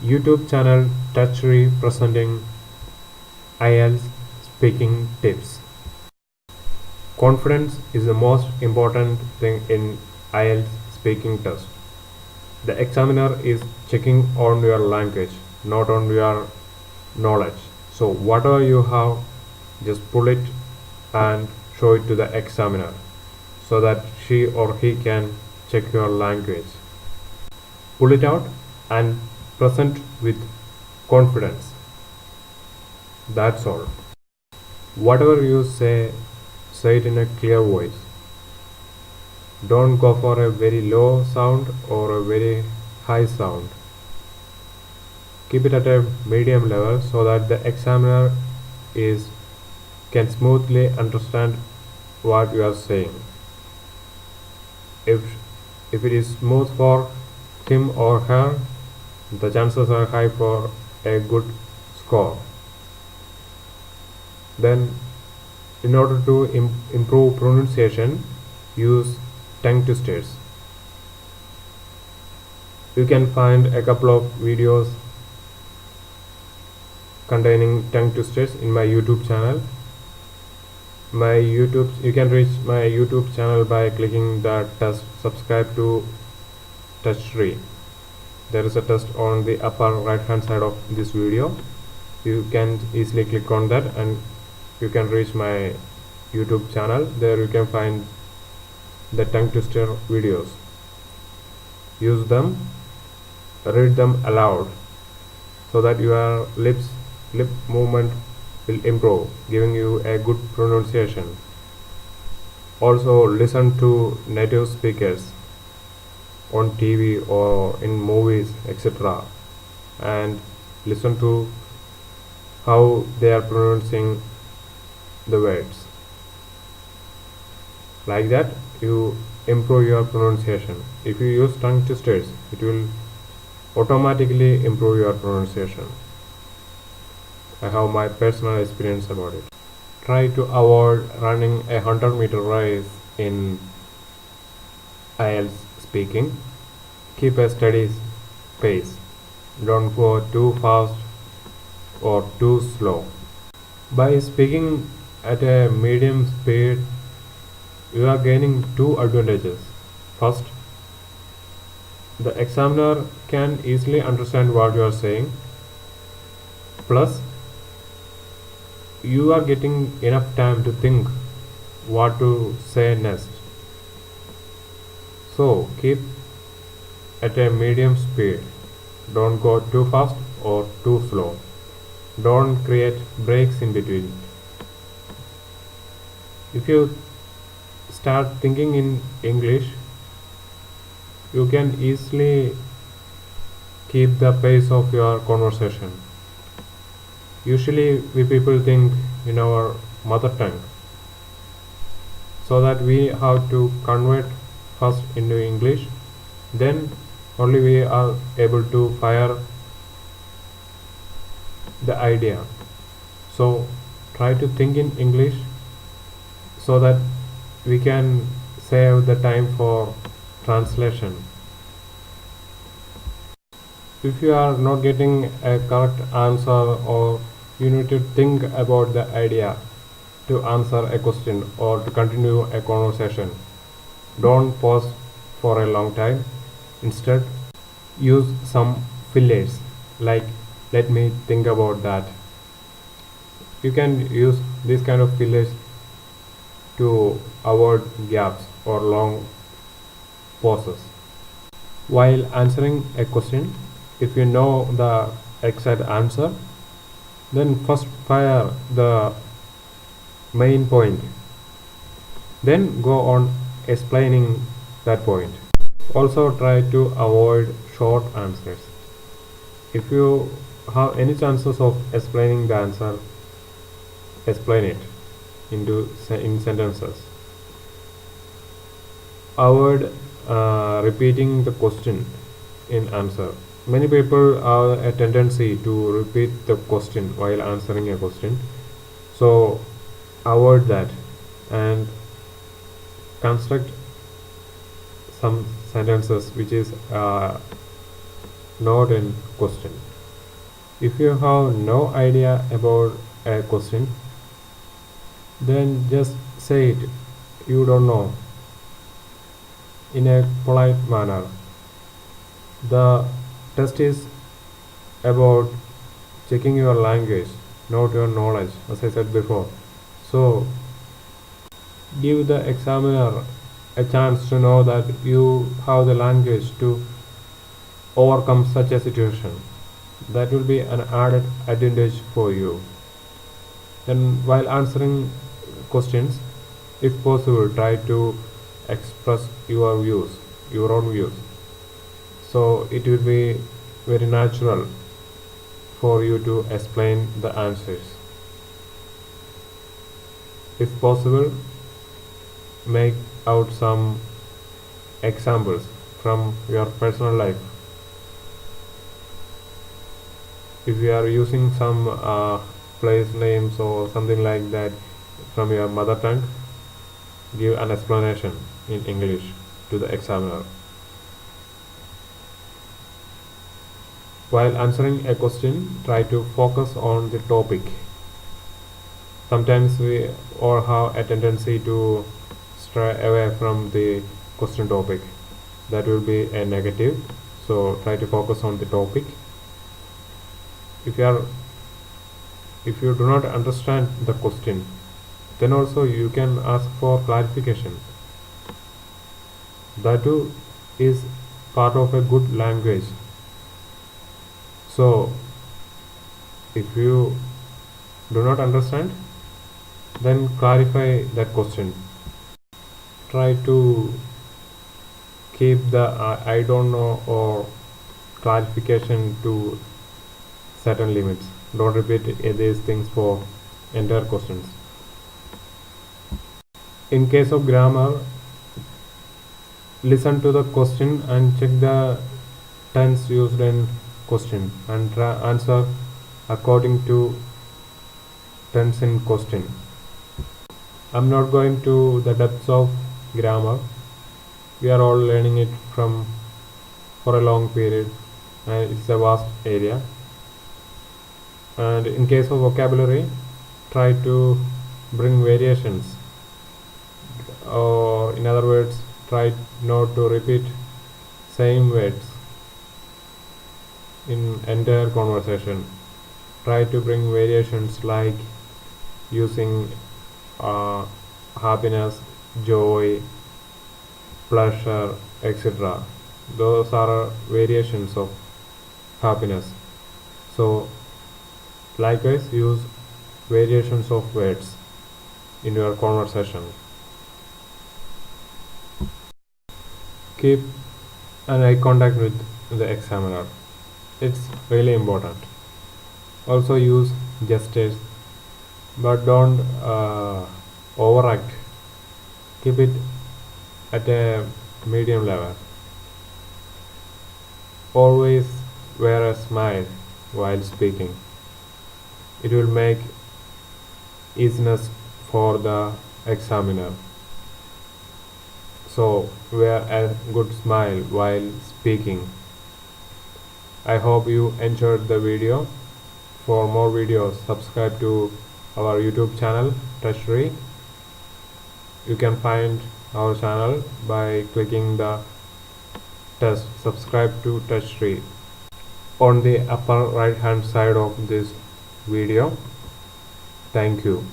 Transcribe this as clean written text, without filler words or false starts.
YouTube channel Touchery presenting IELTS speaking tips. Confidence is the most important thing in IELTS speaking test. The examiner is checking on your language, not on your knowledge. So whatever you have, just pull it and show it to the examiner so that she or he can check your language. Pull it out and present with confidence. That's all. Whatever you say it in a clear voice. Don't go for a very low sound or a very high sound. Keep it at a medium level so that the examiner can smoothly understand what you are saying. If it is smooth for him or her, the chances are high for a good score. Then, in order to improve pronunciation, use tongue twisters. You can find a couple of videos containing tongue twisters in my YouTube channel. You can reach my YouTube channel by clicking the test subscribe to Touchery. There is a test on the upper right hand side of this video. You can easily click on that and you can reach my YouTube channel. There you can find the tongue twister videos. Use them, read them aloud so that your lip movement will improve, giving you a good pronunciation. Also listen to native speakers on TV or in movies, etc., and listen to how they are pronouncing the words. Like that you improve your pronunciation. If you use tongue twisters, it will automatically improve your pronunciation. I have my personal experience about it. Try to avoid running a 100-meter race in IELTS speaking. Keep a steady pace. Don't go too fast or too slow. By speaking at a medium speed, you are gaining two advantages. First, the examiner can easily understand what you are saying. Plus, you are getting enough time to think what to say next. So keep at a medium speed. Don't go too fast or too slow. Don't create breaks in between. If you start thinking in English, you can easily keep the pace of your conversation. Usually we people think in our mother tongue, so that we have to convert first into English, then only we are able to fire the idea. So try to think in English so that we can save the time for translation. If you are not getting a correct answer, or you need to think about the idea to answer a question or to continue a conversation, don't pause for a long time. Instead, use some fillers like let me think about that. You can use these kind of fillers to avoid gaps or long pauses. While answering a question, if you know the exact answer, then first fire the main point, then go on explaining that point. Also try to avoid short answers. If you have any chances of explaining the answer, explain it in sentences. Avoid repeating the question in answer. Many people have a tendency to repeat the question while answering a question, so avoid that and construct some sentences which is not in question. If you have no idea about a question, then just say it. You don't know in a polite manner. The test is about checking your language, not your knowledge, as I said before. So, give the examiner a chance to know that you have the language to overcome such a situation. That will be an added advantage for you. Then, while answering questions, if possible, try to express your views, your own views. So, it will be very natural for you to explain the answers. If possible, make out some examples from your personal life. If you are using some place names or something like that from your mother tongue, give an explanation in English to the examiner. While answering a question, try to focus on the topic. Sometimes we all have a tendency to stray away from the question topic. That will be a negative. So try to focus on the topic. If you do not understand the question, then also you can ask for clarification. That too is part of a good language. So if you do not understand, then clarify that question. Try to keep the I don't know or clarification to certain limits. Don't repeat these things for entire questions. In case of grammar, listen to the question and check the tense used in question and answer according to tense in question. I'm not going to the depths of grammar. We are all learning it for a long period, and it's a vast area. And in case of vocabulary, try to bring variations, or in other words, try not to repeat same words in entire conversation. Try to bring variations like using happiness, joy, pleasure, etc. Those are variations of happiness. So likewise, use variations of words in your conversation. Keep an eye contact with the examiner. It's really important. Also use gestures, but don't overact. Keep it at a medium level. Always wear a smile while speaking. It will make easiness for the examiner. So wear a good smile while speaking. I hope you enjoyed the video. For more videos, subscribe to our YouTube channel, Touchtree. You can find our channel by clicking the test subscribe to Touchtree on the upper right hand side of this video. Thank you.